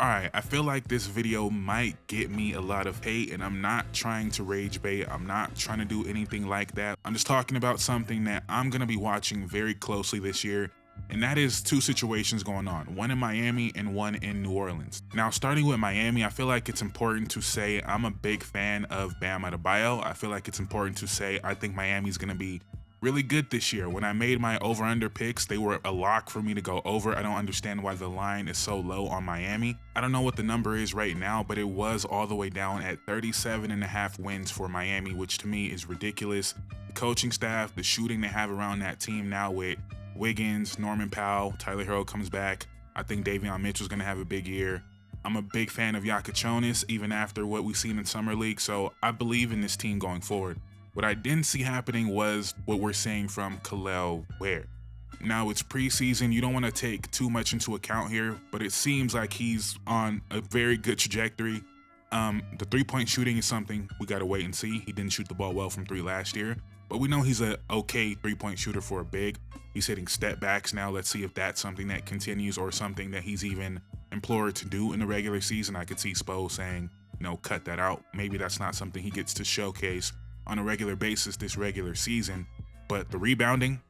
Alright, I feel like this video might get me a lot of hate, and I'm not trying to rage bait. I'm not trying to do anything like that. I'm just talking about something that I'm going to be watching very closely this year, and that is two situations going on, one in Miami and one in New Orleans. Now, starting with Miami, I feel like it's important to say I'm a big fan of Bam Adebayo. I feel like it's important to say I think Miami's going to be really good this year. When I made my over-under picks, they were a lock for me to go over. I don't understand why the line is so low on Miami. I don't know what the number is right now, but it was all the way down at 37.5 wins for Miami, which to me is ridiculous. The coaching staff, the shooting they have around that team now with Wiggins, Norman Powell, Tyler Hero comes back. I think Davion Mitchell's going to have a big year. I'm a big fan of Yakachonis, even after what we've seen in Summer League, so I believe in this team going forward. What I didn't see happening was what we're seeing from Kel'el Ware. Now, it's preseason, you don't want to take too much into account here, but it seems like he's on a very good trajectory. The three-point shooting is something we got to wait and see. He didn't shoot the ball well from three last year, but we know he's an okay three-point shooter for a big. He's hitting step backs now. Let's see if that's something that continues or something that he's even implored to do in the regular season. I could see Spo saying, cut that out. Maybe that's not something he gets to showcase on a regular basis this regular season. But the rebounding,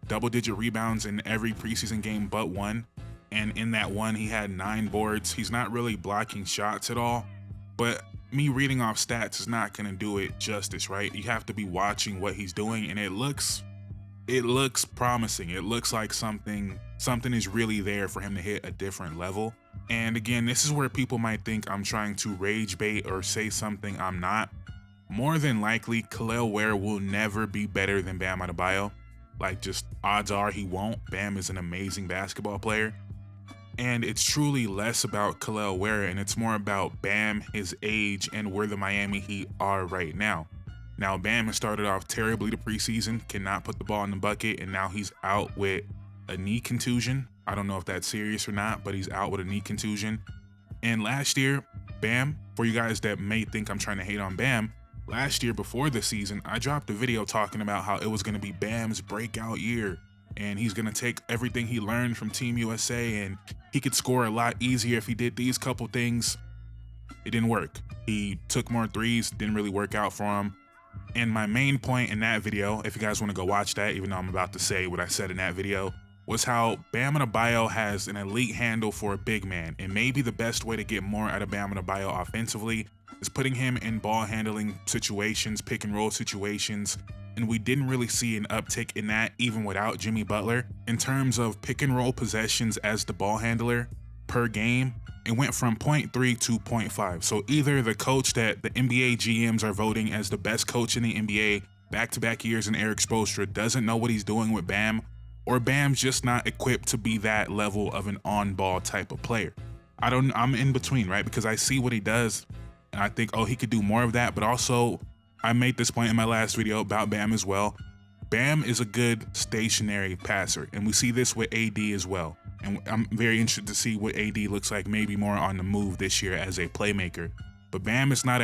double-digit rebounds in every preseason game but one, and in that one he had 9 boards. He's not really blocking shots at all, but me reading off stats is not going to do it justice, right? You have to be watching what he's doing, and it looks promising. It looks like something is really there for him to hit a different level. And again, this is where people might think I'm trying to rage bait or say something I'm not. More than likely, Kel'el Ware will never be better than Bam Adebayo. Like, just odds are he won't. Bam is an amazing basketball player. And it's truly less about Kel'el Ware, and it's more about Bam, his age, and where the Miami Heat are right now. Now, Bam has started off terribly the preseason, cannot put the ball in the bucket, and now he's out with a knee contusion. I don't know if that's serious or not, but he's out with a knee contusion. And last year, Bam, for you guys that may think I'm trying to hate on Bam, last year before the season, I dropped a video talking about how it was going to be Bam's breakout year, and he's going to take everything he learned from Team USA, and he could score a lot easier if he did these couple things. It didn't work. He took more threes, didn't really work out for him. And my main point in that video, if you guys want to go watch that, even though I'm about to say what I said in that video, was how Bam Adebayo has an elite handle for a big man, and maybe the best way to get more out of Bam Adebayo offensively is putting him in ball handling situations, pick and roll situations, and we didn't really see an uptick in that even without Jimmy Butler. In terms of pick and roll possessions as the ball handler per game, it went from 0.3 to 0.5. So either the coach that the NBA GMs are voting as the best coach in the NBA back-to-back years in Eric Spoelstra doesn't know what he's doing with Bam, or Bam's just not equipped to be that level of an on-ball type of player. I'm in between, right? Because I see what he does, and I think, oh, he could do more of that. But also, I made this point in my last video about Bam as well. Bam is a good stationary passer, and we see this with AD as well. And I'm very interested to see what AD looks like, maybe more on the move this year as a playmaker. But Bam is not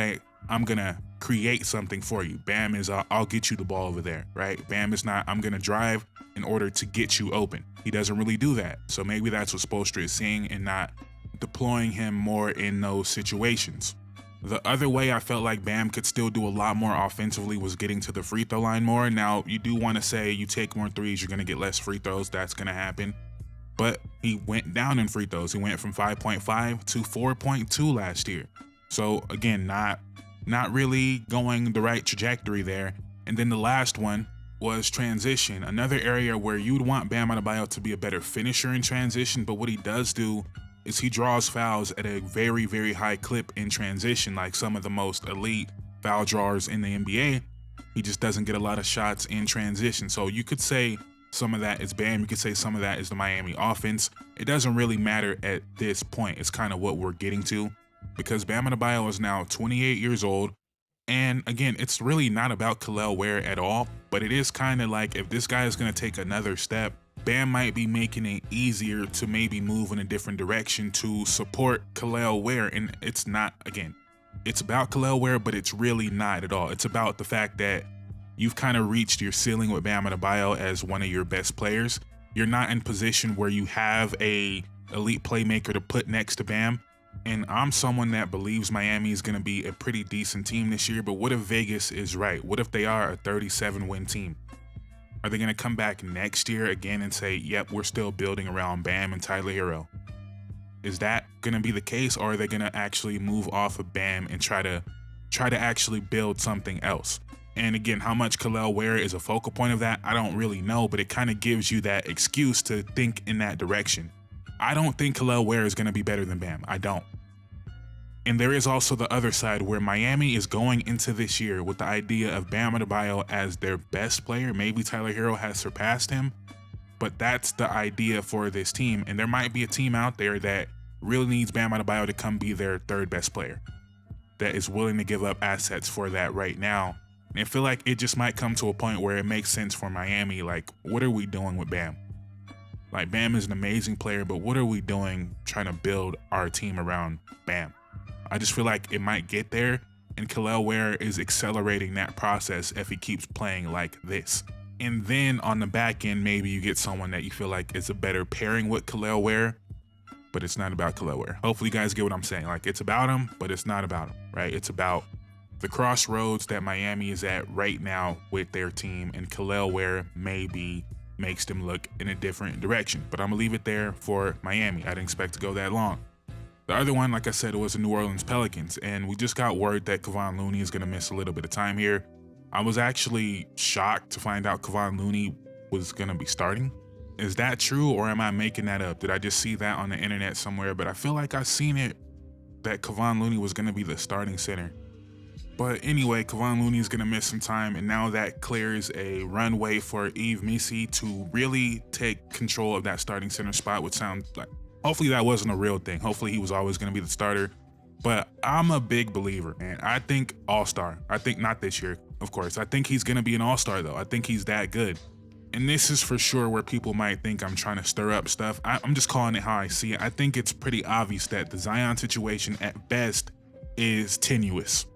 I'm gonna create something for you. Bam is I'll get you the ball over there, right? Bam is not I'm gonna drive in order to get you open. He doesn't really do that. So maybe that's what Spoelstra is seeing and not deploying him more in those situations. The other way I felt like Bam could still do a lot more offensively was getting to the free throw line more. Now, you do want to say you take more threes, you're going to get less free throws. That's going to happen. But he went down in free throws. He went from 5.5 to 4.2 last year. So again, not really going the right trajectory there. And then the last one was transition, another area where you'd want Bam Adebayo to be a better finisher in transition, but what he does do is he draws fouls at a very, very high clip in transition, like some of the most elite foul drawers in the NBA. He just doesn't get a lot of shots in transition. So you could say some of that is Bam, you could say some of that is the Miami offense. It doesn't really matter at this point. It's kind of what we're getting to, because Bam Adebayo is now 28 years old. And again, it's really not about Kel'el Ware at all, but it is kind of like if this guy is going to take another step, Bam might be making it easier to maybe move in a different direction to support Kel'el Ware. And it's not, again, it's about Kel'el Ware, but it's really not at all. It's about the fact that you've kind of reached your ceiling with Bam Adebayo as one of your best players. You're not in position where you have a elite playmaker to put next to Bam. And I'm someone that believes Miami is going to be a pretty decent team this year, but what if Vegas is right? What if they are a 37-win team? Are they going to come back next year again and say, yep, we're still building around Bam and Tyler Hero? Is that going to be the case, or are they going to actually move off of Bam and try to actually build something else? And again, how much Kel'el Ware is a focal point of that, I don't really know, but it kind of gives you that excuse to think in that direction. I don't think Kel'el Ware is going to be better than Bam. I don't. And there is also the other side where Miami is going into this year with the idea of Bam Adebayo as their best player. Maybe Tyler Hero has surpassed him, but that's the idea for this team. And there might be a team out there that really needs Bam Adebayo to come be their third best player, that is willing to give up assets for that right now. And I feel like it just might come to a point where it makes sense for Miami. Like, what are we doing with Bam? Like, Bam is an amazing player, but what are we doing trying to build our team around Bam? I just feel like it might get there, and Kel'el Ware is accelerating that process if he keeps playing like this. And then on the back end, maybe you get someone that you feel like is a better pairing with Kel'el Ware, but it's not about Kel'el Ware. Hopefully you guys get what I'm saying. Like, it's about him, but it's not about him, right? It's about the crossroads that Miami is at right now with their team, and Kel'el Ware maybe makes them look in a different direction. But I'm gonna leave it there for Miami. I didn't expect to go that long. The other one, like I said, was the New Orleans Pelicans, and we just got word that Kevon Looney is gonna miss a little bit of time here. I was actually shocked to find out Kevon Looney was gonna be starting. Is that true, or am I making that up? Did I just see that on the internet somewhere? But I feel like I seen it that Kevon Looney was gonna be the starting center. But anyway, Kevon Looney is gonna miss some time, and now that clears a runway for Yves Missi to really take control of that starting center spot, which sounds like, hopefully that wasn't a real thing. Hopefully he was always gonna be the starter. But I'm a big believer, man. I think all-star. I think not this year, of course. I think he's gonna be an all-star though. I think he's that good. And this is for sure where people might think I'm trying to stir up stuff. I'm just calling it how I see it. I think it's pretty obvious that the Zion situation at best is tenuous.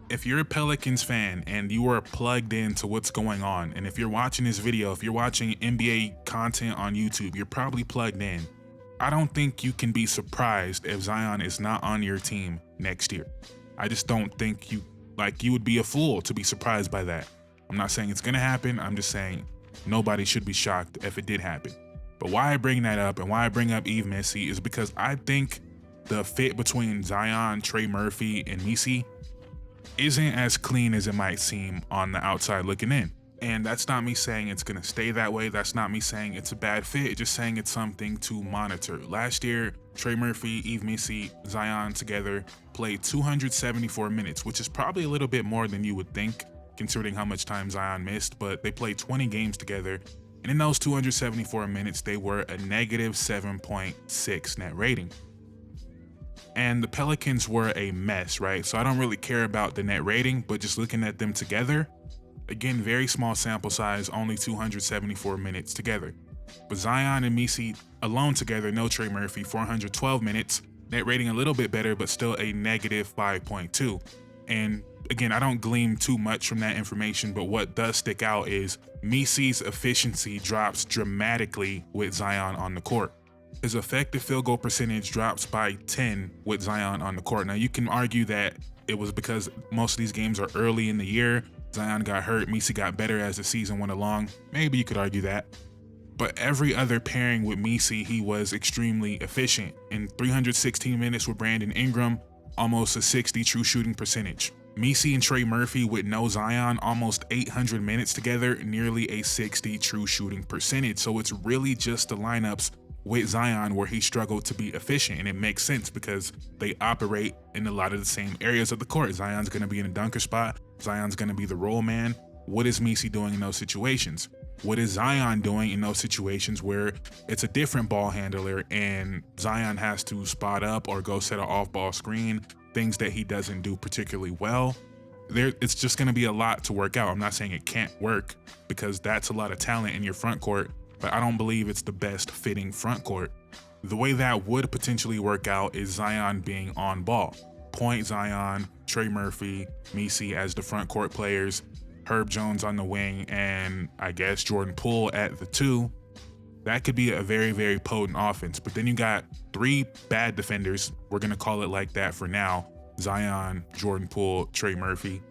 If you're a Pelicans fan and you are plugged into what's going on, and if you're watching this video, if you're watching NBA content on YouTube, you're probably plugged in. I don't think you can be surprised if Zion is not on your team next year. I just don't think you would be a fool to be surprised by that. I'm not saying it's gonna happen. I'm just saying nobody should be shocked if it did happen. But why I bring that up and why I bring up Yves Missi is because I think the fit between Zion, Trey Murphy, and Missi isn't as clean as it might seem on the outside looking in. And that's not me saying it's gonna stay that way. That's not me saying it's a bad fit. Just saying it's something to monitor. Last year, Trey Murphy, Yves Missi, Zion together played 274 minutes, which is probably a little bit more than you would think, considering how much time Zion missed, but they played 20 games together. And in those 274 minutes, they were a negative 7.6 net rating. And the Pelicans were a mess, right? So I don't really care about the net rating, but just looking at them together, again, very small sample size, only 274 minutes together. But Zion and Missi alone together, no Trey Murphy, 412 minutes, net rating a little bit better, but still a negative 5.2. And again, I don't glean too much from that information, but what does stick out is Missi's efficiency drops dramatically with Zion on the court. His effective field goal percentage drops by 10 with Zion on the court. Now, you can argue that it was because most of these games are early in the year. Zion got hurt, Missi got better as the season went along. Maybe you could argue that. But every other pairing with Missi, he was extremely efficient. In 316 minutes with Brandon Ingram, almost a 60 true shooting percentage. Missi and Trey Murphy with no Zion, almost 800 minutes together, nearly a 60 true shooting percentage. So it's really just the lineups with Zion where he struggled to be efficient, and it makes sense because they operate in a lot of the same areas of the court. Zion's going to be in a dunker spot. Zion's going to be the roll man. What is Missi doing in those situations? What is Zion doing in those situations where it's a different ball handler and Zion has to spot up or go set an off-ball screen, things that he doesn't do particularly well? It's just going to be a lot to work out. I'm not saying it can't work because that's a lot of talent in your front court, but I don't believe it's the best fitting front court. The way that would potentially work out is Zion being on ball. Point Zion, Trey Murphy, Missi as the front court players, Herb Jones on the wing, and I guess Jordan Poole at the 2. that could be a very, very potent offense. But then you got three bad defenders. We're going to call it like that for now. Zion, Jordan Poole, Trey Murphy.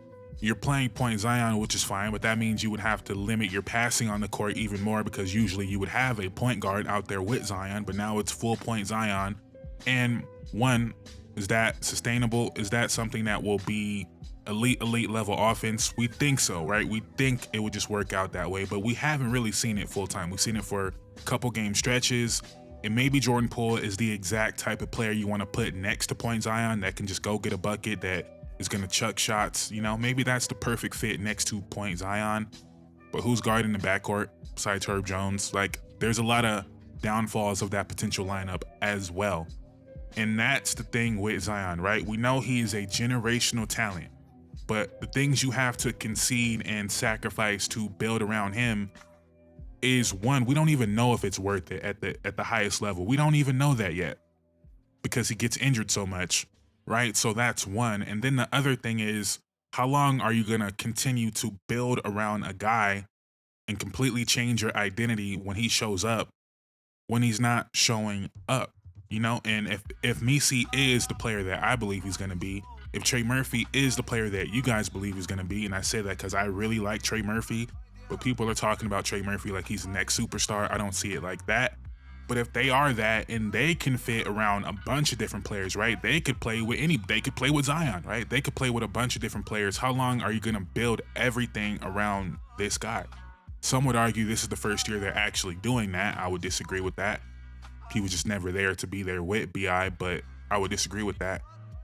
You're playing point Zion, which is fine, but that means you would have to limit your passing on the court even more, because usually you would have a point guard out there with Zion, but now it's full point Zion. And one, is that sustainable? Is that something that will be elite level offense? We think so, right? We think it would just work out that way, but we haven't really seen it full time. We've seen it for a couple game stretches. And maybe Jordan Poole is the exact type of player you want to put next to point Zion that can just go get a bucket, that is going to chuck shots. You know, maybe that's the perfect fit next to point Zion. But who's guarding the backcourt besides Herb Jones? Like, there's a lot of downfalls of that potential lineup as well. And that's the thing with Zion, right? We know he is a generational talent, but the things you have to concede and sacrifice to build around him is, one, we don't even know if it's worth it at the highest level. We don't even know that yet because he gets injured so much, right? So that's one. And then the other thing is, how long are you going to continue to build around a guy and completely change your identity when he shows up, when he's not showing up, you know? And if Misi is the player that I believe he's going to be, if Trey Murphy is the player that you guys believe he's going to be, and I say that because I really like Trey Murphy, but people are talking about Trey Murphy like he's the next superstar. I don't see it like that. But if they are that, and they can fit around a bunch of different players, right? They could play with they could play with Zion, right? They could play with a bunch of different players. How long are you going to build everything around this guy? Some would argue this is the first year they're actually doing that. I would disagree with that. He was just never there to be there with BI, but I would disagree with that.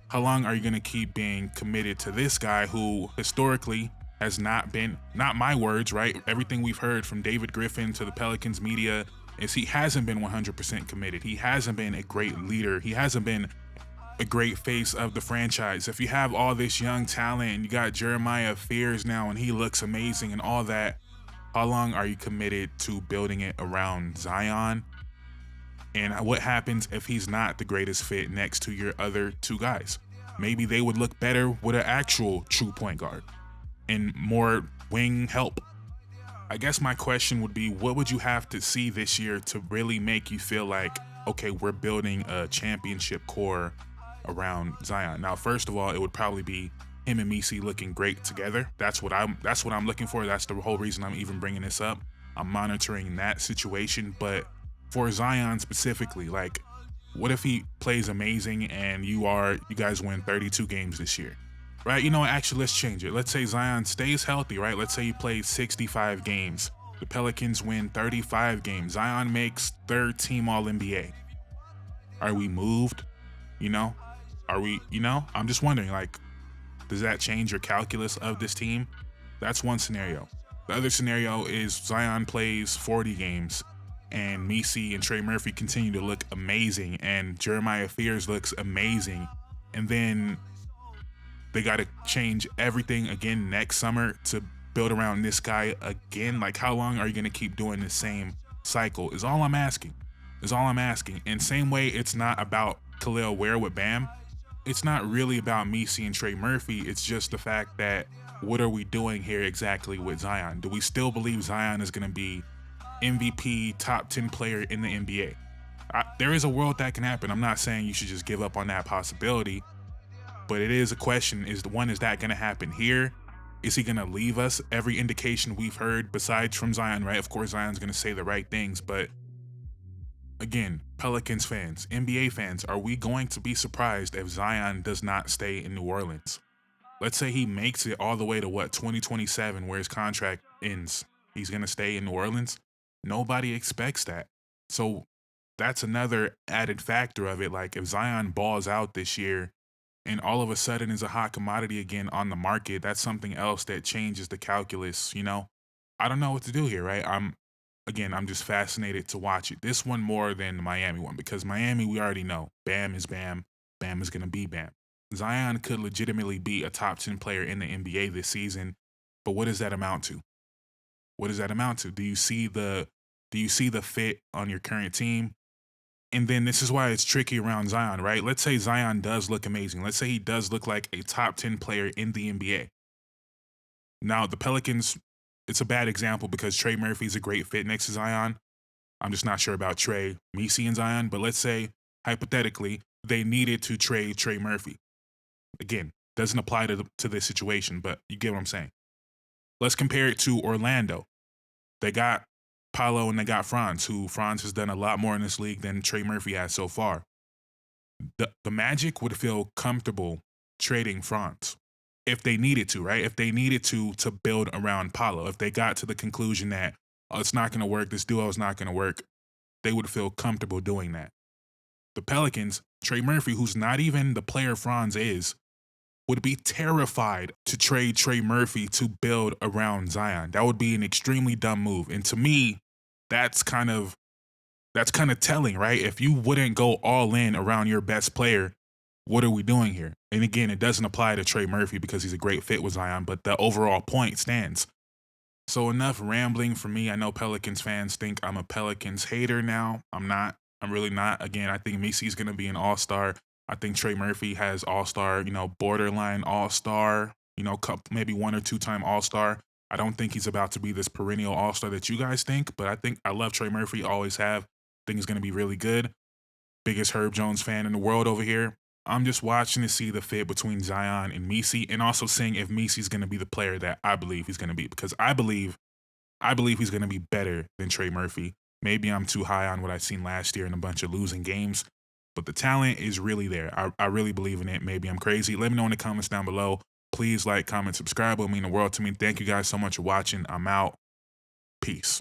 How long are you going to keep being committed to this guy who historically has not been, not my words, right? Everything we've heard from David Griffin to the Pelicans media is he hasn't been 100% committed. He hasn't been a great leader. He hasn't been a great face of the franchise. If you have all this young talent and you got Jeremiah Fears now and he looks amazing and all that, how long are you committed to building it around Zion? And what happens if he's not the greatest fit next to your other two guys? Maybe they would look better with an actual true point guard and more wing help. I guess my question would be, what would you have to see this year to really make you feel like, okay, we're building a championship core around Zion? Now, first of all, it would probably be him and Misi looking great together. That's what I'm looking for. That's the whole reason I'm even bringing this up. I'm monitoring that situation. But for Zion specifically, like, what if he plays amazing and you guys win 32 games this year? Right? You know what? Actually, let's change it. Let's say Zion stays healthy, right? Let's say he plays 65 games. The Pelicans win 35 games. Zion makes third team All-NBA. Are we moved? You know? I'm just wondering, like, does that change your calculus of this team? That's one scenario. The other scenario is Zion plays 40 games and Misi and Trey Murphy continue to look amazing and Jeremiah Fears looks amazing. And then they got to change everything again next summer to build around this guy again. Like, how long are you going to keep doing the same cycle is all I'm asking. And same way it's not about Khalil Ware with Bam. It's not really about Misi and Trey Murphy. It's just the fact that what are we doing here exactly with Zion? Do we still believe Zion is going to be MVP, top 10 player in the NBA? There is a world that can happen. I'm not saying you should just give up on that possibility. But it is a question, is that going to happen here? Is he going to leave us? Every indication we've heard, besides from Zion, right? Of course, Zion's going to say the right things. But again, Pelicans fans, NBA fans, are we going to be surprised if Zion does not stay in New Orleans? Let's say he makes it all the way to 2027, where his contract ends. He's going to stay in New Orleans? Nobody expects that. So that's another added factor of it. Like, if Zion balls out this year, and all of a sudden is a hot commodity again on the market, that's something else that changes the calculus, you know? I don't know what to do here, right? I'm just fascinated to watch it. This one more than the Miami one, because Miami, we already know, Bam is Bam. Bam is going to be Bam. Zion could legitimately be a top 10 player in the NBA this season, but what does that amount to? Do you see the fit on your current team? And then this is why it's tricky around Zion, right? Let's say Zion does look amazing. Let's say he does look like a top 10 player in the NBA. Now, the Pelicans, it's a bad example because Trey Murphy's a great fit next to Zion. I'm just not sure about Trey, Messi, and Zion. But let's say, hypothetically, they needed to trade Trey Murphy. Again, doesn't apply to this situation, but you get what I'm saying. Let's compare it to Orlando. They got Paolo and they got Franz, who Franz has done a lot more in this league than Trey Murphy has so far. The Magic would feel comfortable trading Franz if they needed to, right? If they needed to build around Paolo, if they got to the conclusion that, oh, it's not going to work, this duo is not going to work, they would feel comfortable doing that. The Pelicans, Trey Murphy, who's not even the player Franz is, would be terrified to trade Trey Murphy to build around Zion. That would be an extremely dumb move. And to me, that's kind of telling, right? If you wouldn't go all in around your best player, what are we doing here? And again, it doesn't apply to Trey Murphy because he's a great fit with Zion, but the overall point stands. So enough rambling for me. I know Pelicans fans think I'm a Pelicans hater now. I'm not. I'm really not. Again, I think Messi's going to be an all-star. I think Trey Murphy has all-star, borderline all-star, maybe 1 or 2-time all-star. I don't think he's about to be this perennial all-star that you guys think, but I love Trey Murphy, always have. Think he's going to be really good. Biggest Herb Jones fan in the world over here. I'm just watching to see the fit between Zion and Messi, and also seeing if Messi's going to be the player that I believe he's going to be, because I believe he's going to be better than Trey Murphy. Maybe I'm too high on what I've seen last year in a bunch of losing games, but the talent is really there. I really believe in it. Maybe I'm crazy. Let me know in the comments down below. Please like, comment, subscribe. It would mean the world to me. Thank you guys so much for watching. I'm out. Peace.